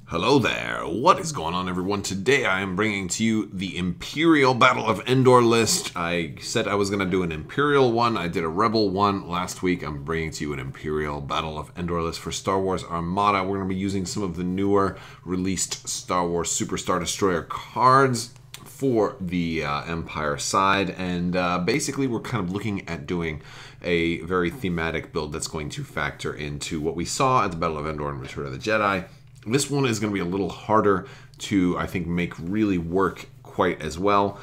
Hello there, what is going on everyone? Today I am bringing to you the Imperial Battle of Endor list. I said I was going to do an Imperial one, I did a Rebel one last week. I'm bringing to you an Imperial Battle of Endor list for Star Wars Armada. We're going to be using some of the newer released Star Wars Super Star Destroyer cards for the Empire side, and basically we're kind of looking at doing a very thematic build that's going to factor into what we saw at the Battle of Endor and Return of the Jedi. This one is going to be a little harder to, I think, make really work quite as well,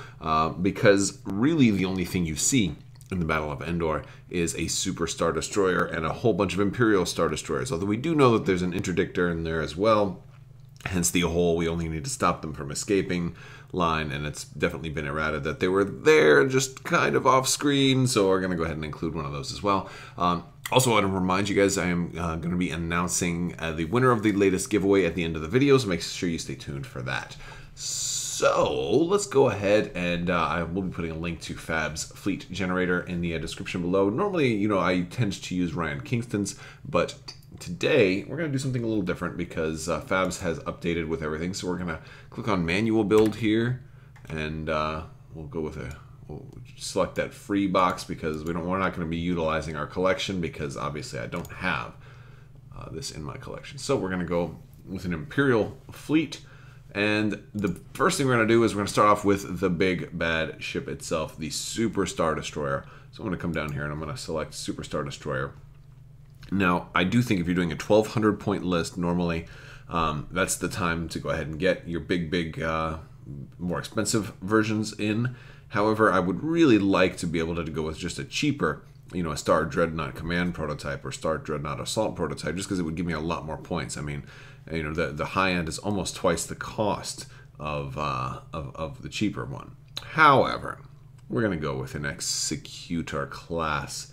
because really the only thing you see in the Battle of Endor is a Super Star Destroyer and a whole bunch of Imperial Star Destroyers, although we do know that there's an interdictor in there as well, hence the whole we only need to stop them from escaping line, and it's definitely been errated that they were there just kind of off screen, so we're going to go ahead and include one of those as well. Also, I want to remind you guys I am going to be announcing the winner of the latest giveaway at the end of the video, so make sure you stay tuned for that. So let's go ahead, and I will be putting a link to Fab's fleet generator in the description below. Normally, you know, I tend to use Ryan Kingston's, but today we're going to do something a little different because Fab's has updated with everything. So we're going to click on manual build here, and we'll go with we'll select that free box because we're not going to be utilizing our collection because obviously I don't have this in my collection. So we're going to go with an Imperial fleet, and the first thing we're going to do is we're going to start off with the big bad ship itself, the Super Star Destroyer. So I'm going to come down here and I'm going to select Super Star Destroyer. Now, I do think if you're doing a 1,200 point list, normally that's the time to go ahead and get your big, more expensive versions in. However, I would really like to be able to go with just a cheaper, you know, a Star Dreadnought Command prototype or Star Dreadnought Assault prototype, just because it would give me a lot more points. I mean, you know, the high end is almost twice the cost of the cheaper one. However, we're going to go with an Executor class,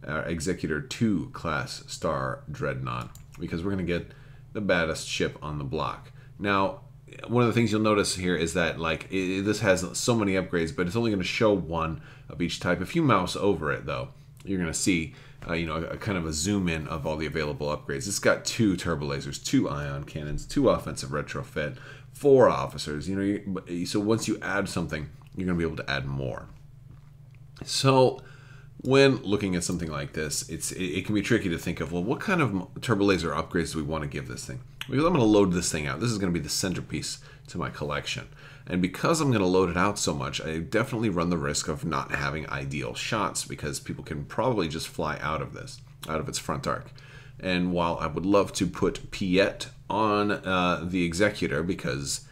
Executor 2 class Star Dreadnought, because we're going to get the baddest ship on the block. Now, one of the things you'll notice here is that this has so many upgrades, but it's only going to show one of each type. If you mouse over it, though, you're going to see you know, a kind of a zoom in of all the available upgrades. It's got 2 turbo lasers, 2 ion cannons, 2 offensive retrofit, 4 officers. You know, so once you add something, you're going to be able to add more. So when looking at something like this, it can be tricky to think of, well, what kind of turbo laser upgrades do we want to give this thing? Because I'm going to load this thing out. This is going to be the centerpiece to my collection. And because I'm going to load it out so much, I definitely run the risk of not having ideal shots because people can probably just fly out of this, out of its front arc. And while I would love to put Piet on the Executor because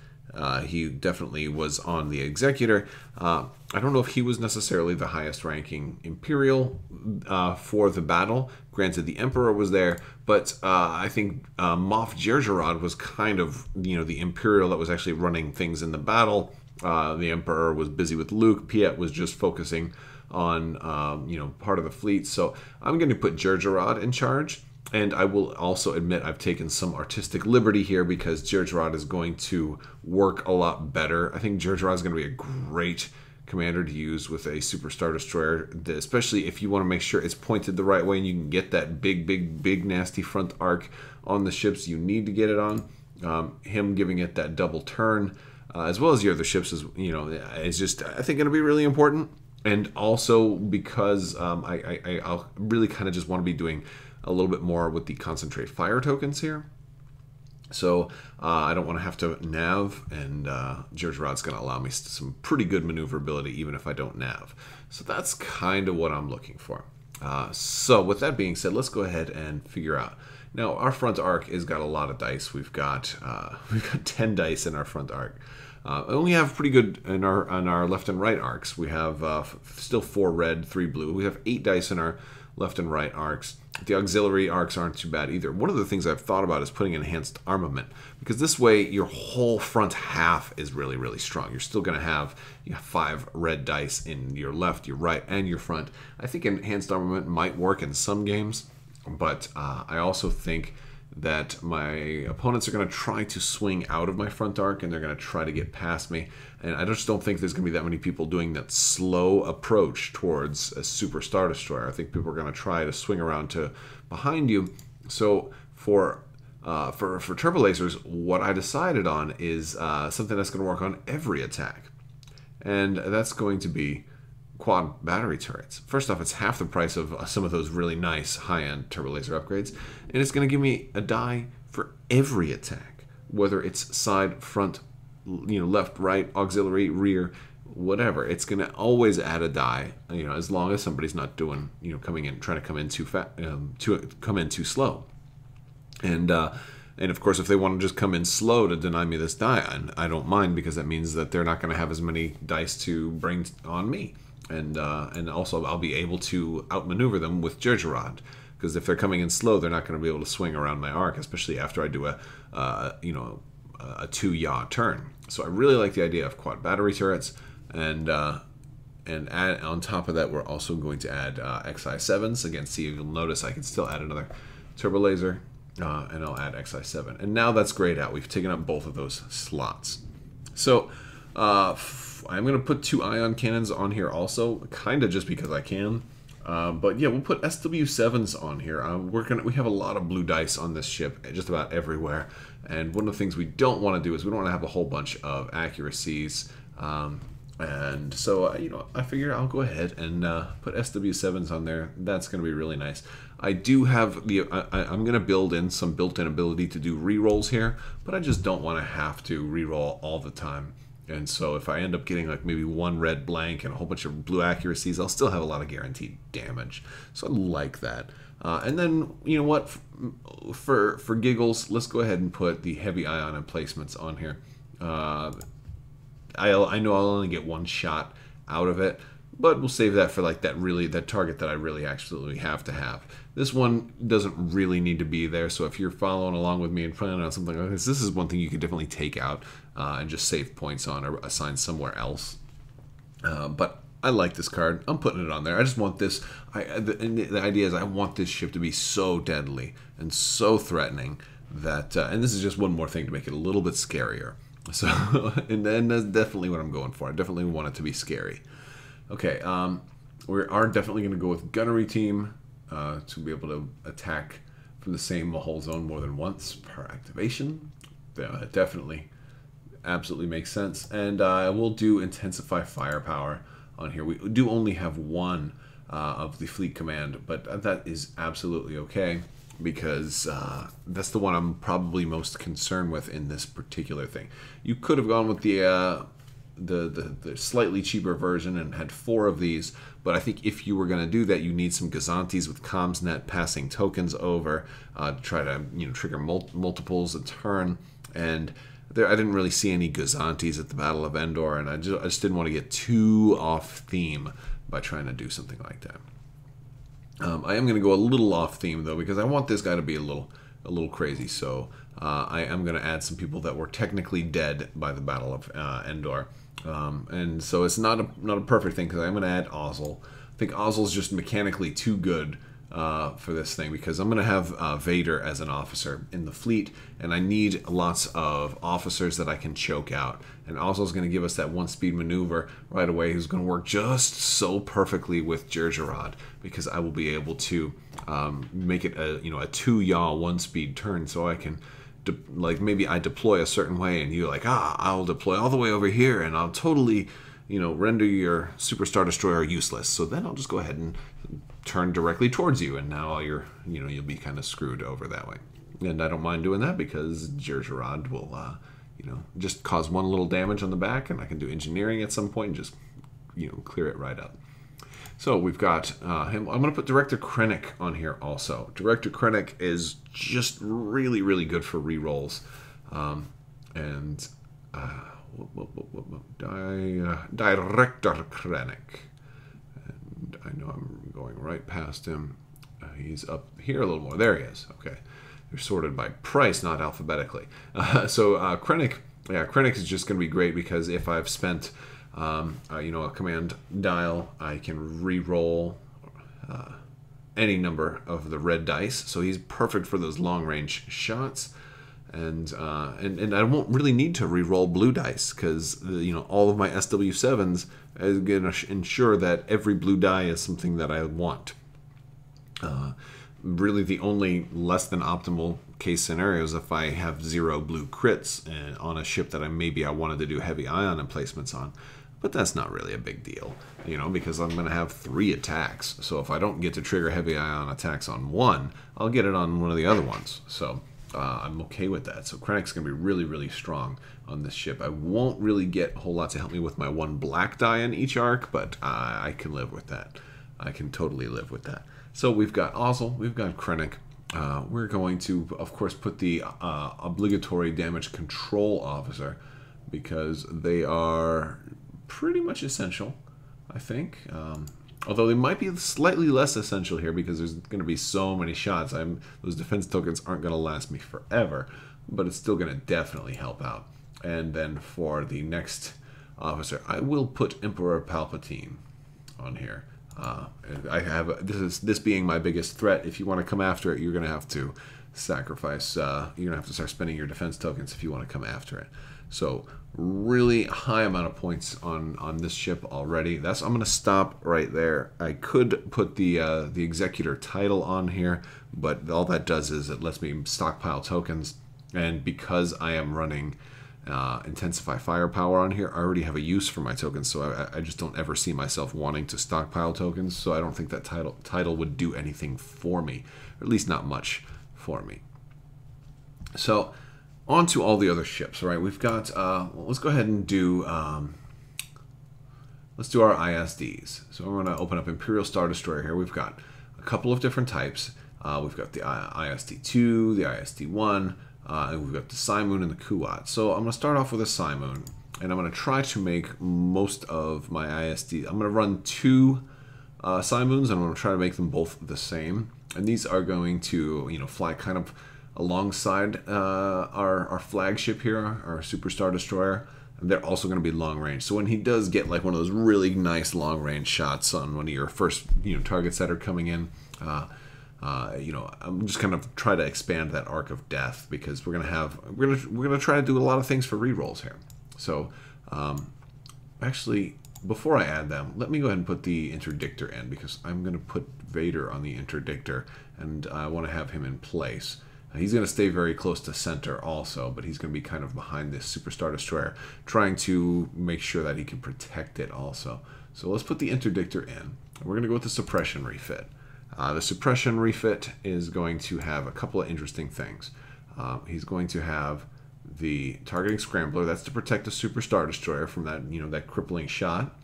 he definitely was on the Executor, I don't know if he was necessarily the highest ranking Imperial for the battle. Granted, the Emperor was there, but I think Moff Jerjerrod was kind of, you know, the Imperial that was actually running things in the battle. The Emperor was busy with Luke. Piet was just focusing on, you know, part of the fleet. So I'm going to put Jerjerrod in charge. And I will also admit I've taken some artistic liberty here because Jerjerrod is going to work a lot better. I think Jerjerrod is going to be a great commander to use with a Super Star Destroyer, especially if you want to make sure it's pointed the right way and you can get that big nasty front arc on the ships you need to get it on. Him giving it that double turn, as well as your other ships, is, you know, is just, I think, going to be really important. And also because I'll really kind of just want to be doing a little bit more with the concentrate fire tokens here. So I don't want to have to nav, and Jerjerrod's going to allow me some pretty good maneuverability even if I don't nav. So that's kind of what I'm looking for. So with that being said, let's go ahead and figure out. Now, our front arc has got a lot of dice. We've got 10 dice in our front arc. And we have pretty good in our left and right arcs. We have still 4 red, 3 blue. We have 8 dice in our left and right arcs. The auxiliary arcs aren't too bad either. One of the things I've thought about is putting enhanced armament, because this way your whole front half is really strong. You're still going to have 5 red dice in your left, your right, and your front. I think enhanced armament might work in some games, but I also think that my opponents are going to try to swing out of my front arc and they're going to try to get past me. And I just don't think there's going to be that many people doing that slow approach towards a Super Star Destroyer. I think people are going to try to swing around to behind you. So for for turbo lasers, what I decided on is something that's going to work on every attack. And that's going to be quad battery turrets. First off, it's half the price of some of those really nice high-end turbo laser upgrades, and it's going to give me a die for every attack, whether it's side, front, left, right, auxiliary, rear, whatever. It's going to always add a die, as long as somebody's not doing, coming in, trying to come in too come in too slow. And of course, if they want to just come in slow to deny me this die, I don't mind, because that means that they're not going to have as many dice to bring on me. And also I'll be able to outmaneuver them with Jerjerrod, because if they're coming in slow, they're not going to be able to swing around my arc, especially after I do a 2-yaw turn. So I really like the idea of quad battery turrets, and add, on top of that, we're also going to add XI7s. Again, see, you'll notice I can still add another turbo laser, and I'll add XI7. And now that's grayed out. We've taken up both of those slots. So I'm going to put 2 ion cannons on here also, kind of just because I can. But yeah, we'll put SW7s on here. We have a lot of blue dice on this ship, just about everywhere. And one of the things we don't want to do is we don't want to have a whole bunch of accuracies. And so, I figure I'll go ahead and put SW7s on there. That's going to be really nice. I do have I'm going to build in some built-in ability to do rerolls here, but I just don't want to have to reroll all the time. And so if I end up getting like maybe 1 red blank and a whole bunch of blue accuracies, I'll still have a lot of guaranteed damage. So I like that. And then, you know what, for giggles, let's go ahead and put the heavy ion emplacements on here. I know I'll only get 1 shot out of it, but we'll save that for like that target that I really absolutely have to have. This one doesn't really need to be there, so if you're following along with me and planning on something like this is one thing you could definitely take out and just save points on or assign somewhere else. But I like this card. I'm putting it on there. I just want this. The idea is I want this ship to be so deadly and so threatening that, and this is just one more thing to make it a little bit scarier. So, and that's definitely what I'm going for. I definitely want it to be scary. Okay, we are definitely going to go with gunnery team to be able to attack from the same hull zone more than once per activation. Definitely, absolutely makes sense. And we'll do intensify firepower on here. We do only have 1 of the fleet command, but that is absolutely okay, because that's the one I'm probably most concerned with in this particular thing. You could have gone with the slightly cheaper version and had 4 of these, but I think if you were going to do that, you need some Gazantes with CommsNet passing tokens over to try to trigger multiples a turn. And I didn't really see any Gazantes at the Battle of Endor, and I just didn't want to get too off theme by trying to do something like that. I am going to go a little off theme though, because I want this guy to be a little crazy. So I am going to add some people that were technically dead by the Battle of Endor, and so it's not a perfect thing, because I'm going to add Ozzel. I think Ozzel's just mechanically too good for this thing, because I'm going to have Vader as an officer in the fleet, and I need lots of officers that I can choke out. And Ozzel's going to give us that 1-speed maneuver right away, who's going to work just so perfectly with Jerjerrod, because I will be able to make it a 2-yaw 1-speed turn, so I can like maybe I deploy a certain way, and you're like, I'll deploy all the way over here, and I'll totally render your Superstar Destroyer useless. So then I'll just go ahead and turn directly towards you, and now you'll be kind of screwed over that way. And I don't mind doing that, because Jerjerrod will just cause 1 little damage on the back, and I can do engineering at some point and just clear it right up. So we've got him. I'm going to put Director Krennic on here also. Director Krennic is just really, really good for rerolls. Director Krennic. And I know I'm going right past him. He's up here a little more. There he is. Okay. They're sorted by price, not alphabetically. Krennic, Krennic is just going to be great, because if I've spent a command dial, I can re-roll any number of the red dice. So he's perfect for those long-range shots, and I won't really need to re-roll blue dice, because all of my SW7s is going to ensure that every blue die is something that I want. Really, the only less than optimal case scenarios if I have 0 blue crits on a ship that I wanted to do heavy ion emplacements on. But that's not really a big deal, you know, because I'm going to have 3 attacks. So if I don't get to trigger heavy ion attacks on one, I'll get it on one of the other ones. So I'm okay with that. So Krennic's going to be really, really strong on this ship. I won't really get a whole lot to help me with my 1 black die in each arc, but I can live with that. I can totally live with that. So we've got Ozzel, we've got Krennic. We're going to, of course, put the obligatory damage control officer because they are pretty much essential, I think. Although they might be slightly less essential here because there's going to be so many shots. Those defense tokens aren't going to last me forever, but it's still going to definitely help out. And then for the next officer, I will put Emperor Palpatine on here. I have this being my biggest threat. If you want to come after it, you're going to have to sacrifice. You're going to have to start spending your defense tokens if you want to come after it. So really high amount of points on this ship already. I'm going to stop right there. I could put the Executor title on here, but all that does is it lets me stockpile tokens. And because I am running Intensify Firepower on here, I already have a use for my tokens, so I just don't ever see myself wanting to stockpile tokens. So I don't think that title would do anything for me, or at least not much for me. So on to all the other ships, right? We've got, well, let's go ahead and do, let's do our ISDs. So we're going to open up Imperial Star Destroyer here. We've got a couple of different types. We've got the ISD-2, the ISD-1, and we've got the Simoon and the Kuat. So I'm going to start off with a Simoon, and I'm going to try to make most of my ISD. I'm going to run 2 Simoons, and I'm going to try to make them both the same. And these are going to, you know, fly kind of alongside our flagship here, our Super Star Destroyer. And they're also going to be long range. So when he does get like one of those really nice long range shots on one of your first, you know, targets that are coming in, you know, I'm just kind of try to expand that arc of death because we're gonna try to do a lot of things for rerolls here. So actually, before I add them, let me go ahead and put the interdictor in because I'm going to put Vader on the interdictor, and I want to have him in place. He's going to stay very close to center also, but he's going to be kind of behind this Super Star Destroyer, trying to make sure that he can protect it also. So let's put the interdictor in. We're going to go with the suppression refit. The suppression refit is going to have a couple of interesting things. He's going to have the targeting scrambler. That's to protect the Super Star Destroyer from that, you know, that crippling shot.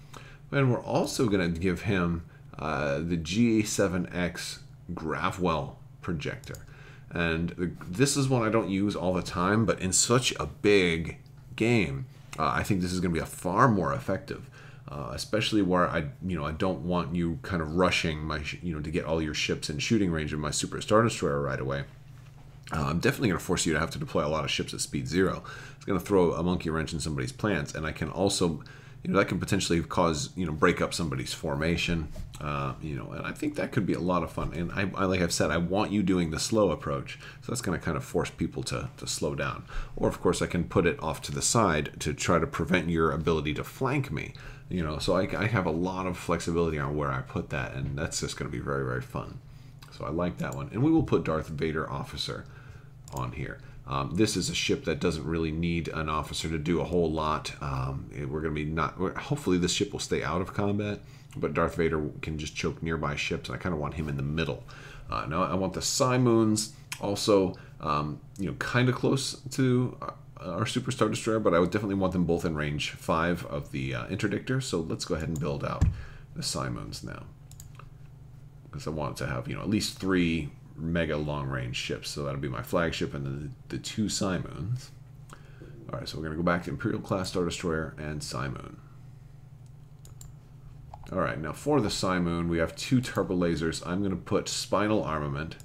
And we're also going to give him the GA7X Grafwell projector. And this is one I don't use all the time, but in such a big game, I think this is going to be far more effective. Especially where I don't want you kind of rushing my, to get all your ships in shooting range of my Super Star Destroyer right away. I'm definitely going to force you to have to deploy a lot of ships at speed 0. It's going to throw a monkey wrench in somebody's plans, and I can also, that can potentially cause, break up somebody's formation, and I think that could be a lot of fun. And I like I've said, I want you doing the slow approach, so that's going to kind of force people to slow down. Or of course I can put it off to the side to try to prevent your ability to flank me. So I have a lot of flexibility on where I put that, and that's just going to be very, very fun. So I like that one. And we will put Darth Vader Officer on here. This is a ship that doesn't really need an officer to do a whole lot. We're going to be hopefully this ship will stay out of combat, but Darth Vader can just choke nearby ships, and I kind of want him in the middle. Now I want the Simoons also, kind of close to our Super Star Destroyer, but I would definitely want them both in range 5 of the interdictor. So let's go ahead and build out the Simoons now, because I want to have at least 3 mega long range ships. So that'll be my flagship and then the 2 Simoons. All right, so we're going to go back to Imperial class Star Destroyer and Simoon. All right, now for the Simoon, we have 2 turbo lasers. I'm going to put Spinal Armament.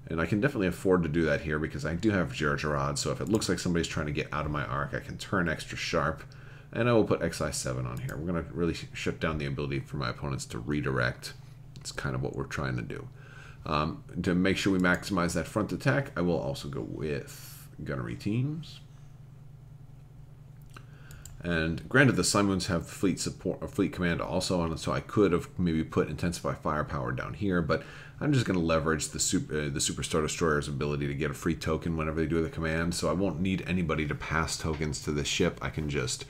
And I can definitely afford to do that here because I do have Jerjerrod, so if it looks like somebody's trying to get out of my arc, I can turn extra sharp. And I will put XI7 on here. We're going to really shut down the ability for my opponents to redirect. It's kind of what we're trying to do. To make sure we maximize that front attack, I will also go with Gunnery Teams. And granted, the Simoons have fleet support, fleet command also on it, so I could have maybe put Intensify Firepower down here, but I'm just going to leverage the Super Star Destroyer's ability to get a free token whenever they do the command, so I won't need anybody to pass tokens to this ship. I can just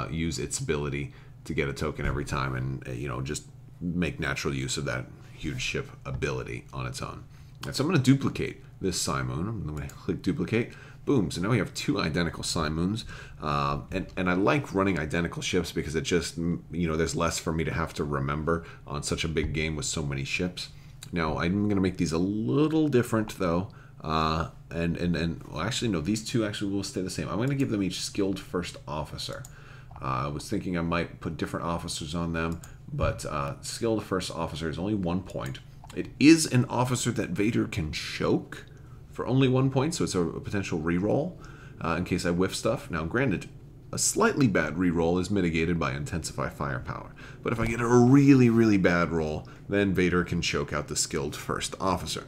use its ability to get a token every time, and just make natural use of that huge ship ability on its own. And so I'm going to duplicate this Simoon. I'm going to click duplicate. Boom. So now we have two identical Simoons. And I like running identical ships because it just, there's less for me to have to remember on such a big game with so many ships. Now, I'm going to make these a little different, though. Well, actually, no, these two actually will stay the same. I'm going to give them each skilled first officer. I was thinking I might put different officers on them, but skilled first officer is only 1 point. It is an officer that Vader can choke for only 1 point, so it's a potential reroll in case I whiff stuff. Now, granted, a slightly bad reroll is mitigated by Intensify Firepower, but if I get a really, really bad roll, then Vader can choke out the skilled first officer.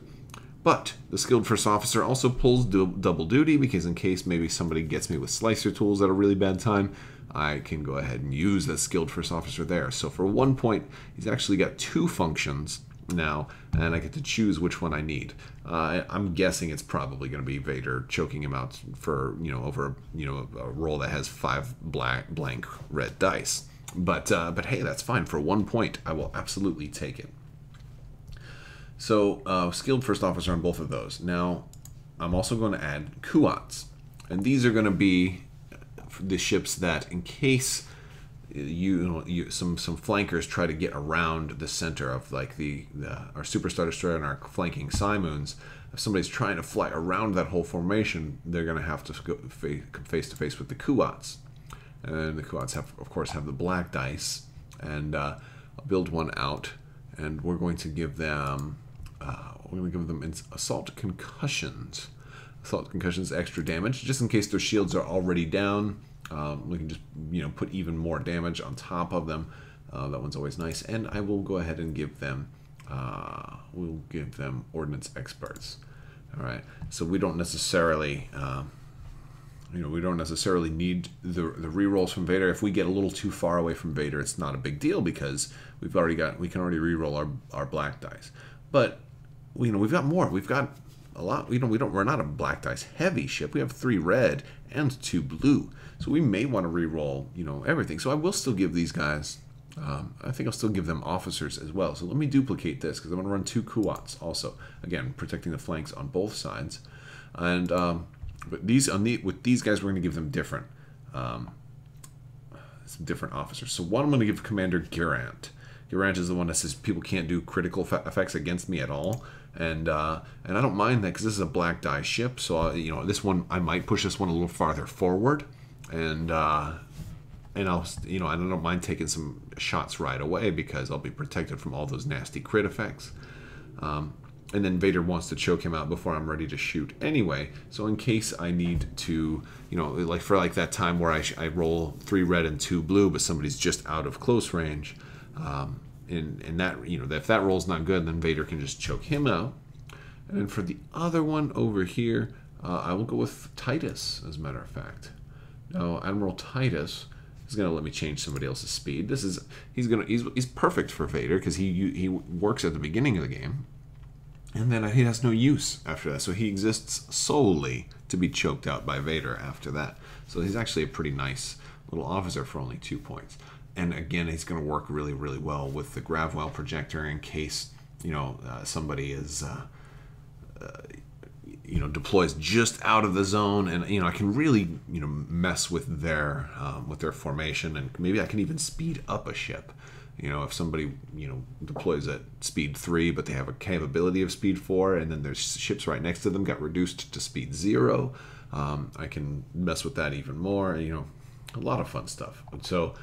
But the skilled first officer also pulls double duty, because in case maybe somebody gets me with slicer tools at a really bad time, I can go ahead and use that skilled first officer there. So for 1 point, he's actually got 2 functions now, and I get to choose which one I need. I'm guessing it's probably going to be Vader choking him out for over a roll that has 5 blank red dice. But hey, that's fine. For 1 point, I will absolutely take it. So skilled first officer on both of those. Now I'm also going to add Kuats, and these are going to be the ships that, in case some flankers try to get around the center of like our Super Star Destroyer and our flanking Simoons, if somebody's trying to fly around that whole formation, they're going to have to go face to face with the Kuats. And the Kuats of course have the black dice, and I'll build one out, and we're going to give them assault concussions. Assault concussions, extra damage, just in case their shields are already down. We can just put even more damage on top of them. That one's always nice. And I will go ahead and give them ordnance experts. All right. So we don't necessarily need the rerolls from Vader. If we get a little too far away from Vader, it's not a big deal, because we can already reroll our black dice. But we've got more. We've got a lot. We're not a black dice heavy ship. We have 3 red and 2 blue. So we may want to reroll, everything. So I will still give these guys, I think I'll still give them officers as well. So let me duplicate this, because I'm going to run 2 Kuats also. Again, protecting the flanks on both sides. And but with these guys, we're going to give them different, some different officers. So one I'm going to give Commander Geraint. Geraint is the one that says people can't do critical effects against me at all. And I don't mind that, because this is a black die ship. So this one, I might push this one a little farther forward, and I don't mind taking some shots right away, because I'll be protected from all those nasty crit effects. And then Vader wants to choke him out before I'm ready to shoot anyway. So in case I need to, for that time where I roll 3 red and 2 blue, but somebody's just out of close range. And that, if that roll's not good, then Vader can just choke him out. And then for the other one over here, I will go with Titus, as a matter of fact. Now, Admiral Titus is going to let me change somebody else's speed. He's perfect for Vader, because he works at the beginning of the game, and then he has no use after that. So he exists solely to be choked out by Vader after that. So he's actually a pretty nice little officer for only 2 points. And again, he's going to work really, really well with the Gravwell projector in case somebody is deploys just out of the zone, and I can really mess with their formation, and maybe I can even speed up a ship. If somebody deploys at speed 3, but they have a capability of speed 4, and then there's ships right next to them got reduced to speed 0, I can mess with that even more. A lot of fun stuff. So.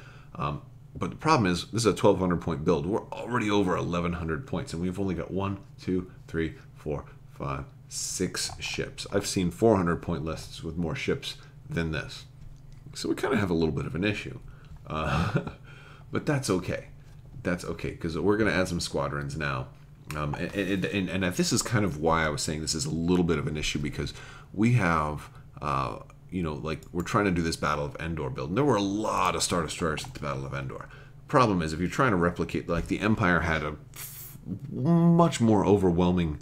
But the problem is, this is a 1,200 point build. We're already over 1,100 points, and we've only got 1, 2, 3, 4, 5, 6 ships. I've seen 400 point lists with more ships than this. So we kind of have a little bit of an issue. But that's okay. That's okay, because we're going to add some squadrons now. And this is kind of why I was saying this is a little bit of an issue, because we have... we're trying to do this Battle of Endor build. And there were a lot of Star Destroyers at the Battle of Endor. Problem is, if you're trying to replicate, the Empire had much more overwhelming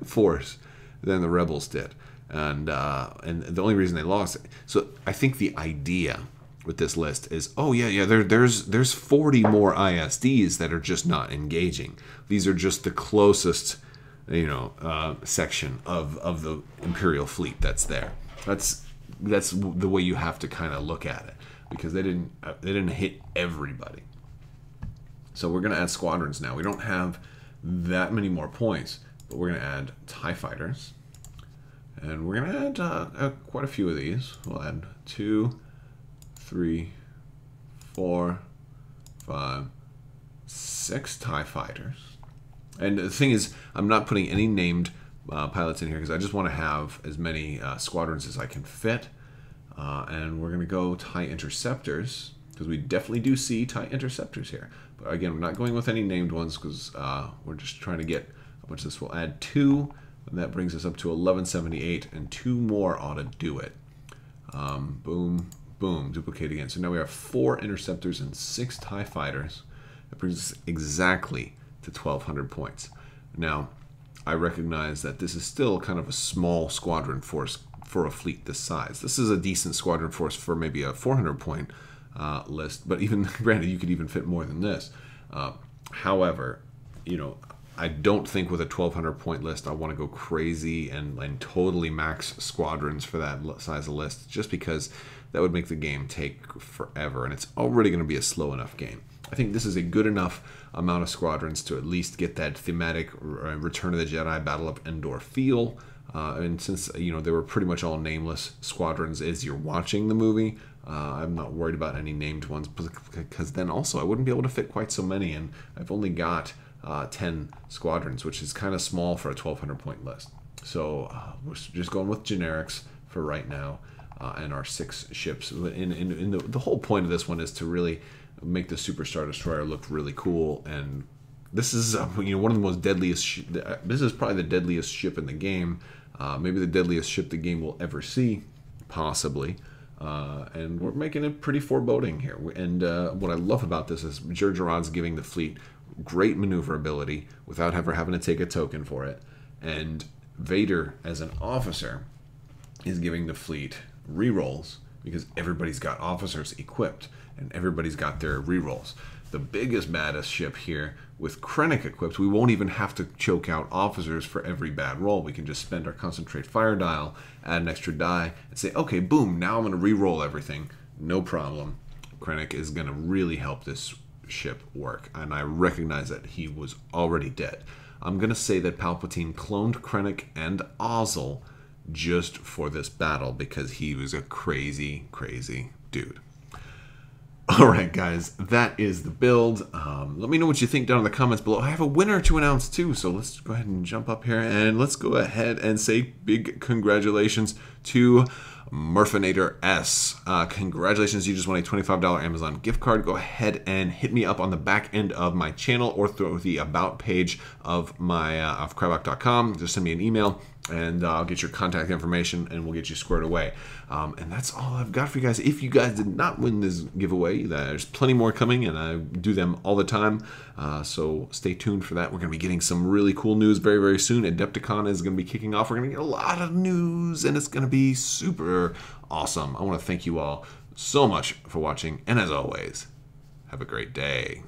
force than the rebels did, and the only reason they lost. So I think the idea with this list is, oh yeah, there's 40 more ISDs that are just not engaging. These are just the closest, section of the Imperial fleet that's there. That's the way you have to kind of look at it, because they didn't hit everybody. So we're going to add squadrons now. We don't have that many more points, but we're going to add TIE fighters. And we're going to add quite a few of these. We'll add 2, 3, 4, 5, 6 TIE fighters. And the thing is, I'm not putting any named pilots in here because I just want to have as many squadrons as I can fit. And we're going to go TIE interceptors, because we definitely do see TIE interceptors here. But again, we're not going with any named ones because we're just trying to get how much this will add 2. And that brings us up to 1178, and 2 more ought to do it. Boom, boom, duplicate again. So now we have 4 interceptors and 6 TIE fighters. That brings us exactly to 1,200 points. Now, I recognize that this is still kind of a small squadron force for a fleet this size. This is a decent squadron force for maybe a 400-point list, but even granted, you could even fit more than this. However, I don't think with a 1,200-point list I want to go crazy and totally max squadrons for that size of list, just because that would make the game take forever, and it's already going to be a slow enough game. I think this is a good enough amount of squadrons to at least get that thematic Return of the Jedi Battle of Endor feel. And since they were pretty much all nameless squadrons as you're watching the movie, I'm not worried about any named ones, because then also I wouldn't be able to fit quite so many, and I've only got 10 squadrons, which is kind of small for a 1,200-point list. So we're just going with generics for right now, and our 6 ships. In the whole point of this one is to really make the Super Star Destroyer look really cool, and this is one of the most deadliest. This is probably the deadliest ship in the game, maybe the deadliest ship the game will ever see, possibly. And we're making it pretty foreboding here. And what I love about this is Jerjerod's giving the fleet great maneuverability without ever having to take a token for it. And Vader, as an officer, is giving the fleet rerolls because everybody's got officers equipped and everybody's got their rerolls. The biggest, baddest ship here with Krennic equipped, we won't even have to choke out officers for every bad roll. We can just spend our concentrate fire dial, add an extra die, and say, okay, boom, now I'm going to re-roll everything. No problem. Krennic is going to really help this ship work, and I recognize that he was already dead. I'm going to say that Palpatine cloned Krennic and Ozzel just for this battle because he was a crazy, crazy dude. Alright guys, that is the build. Let me know what you think down in the comments below. I have a winner to announce too, so let's go ahead and jump up here and let's go ahead and say big congratulations to Murfinator S. Congratulations, you just won a $25 Amazon gift card. Go ahead and hit me up on the back end of my channel or through the about page of my of Crabbok.com. Just send me an email and I'll get your contact information and we'll get you squared away. And that's all I've got for you guys. If you guys did not win this giveaway, there's plenty more coming and I do them all the time. So stay tuned for that. We're going to be getting some really cool news very, very soon. Adepticon is going to be kicking off. We're going to get a lot of news and it's going to be super awesome. I want to thank you all so much for watching. And as always, have a great day.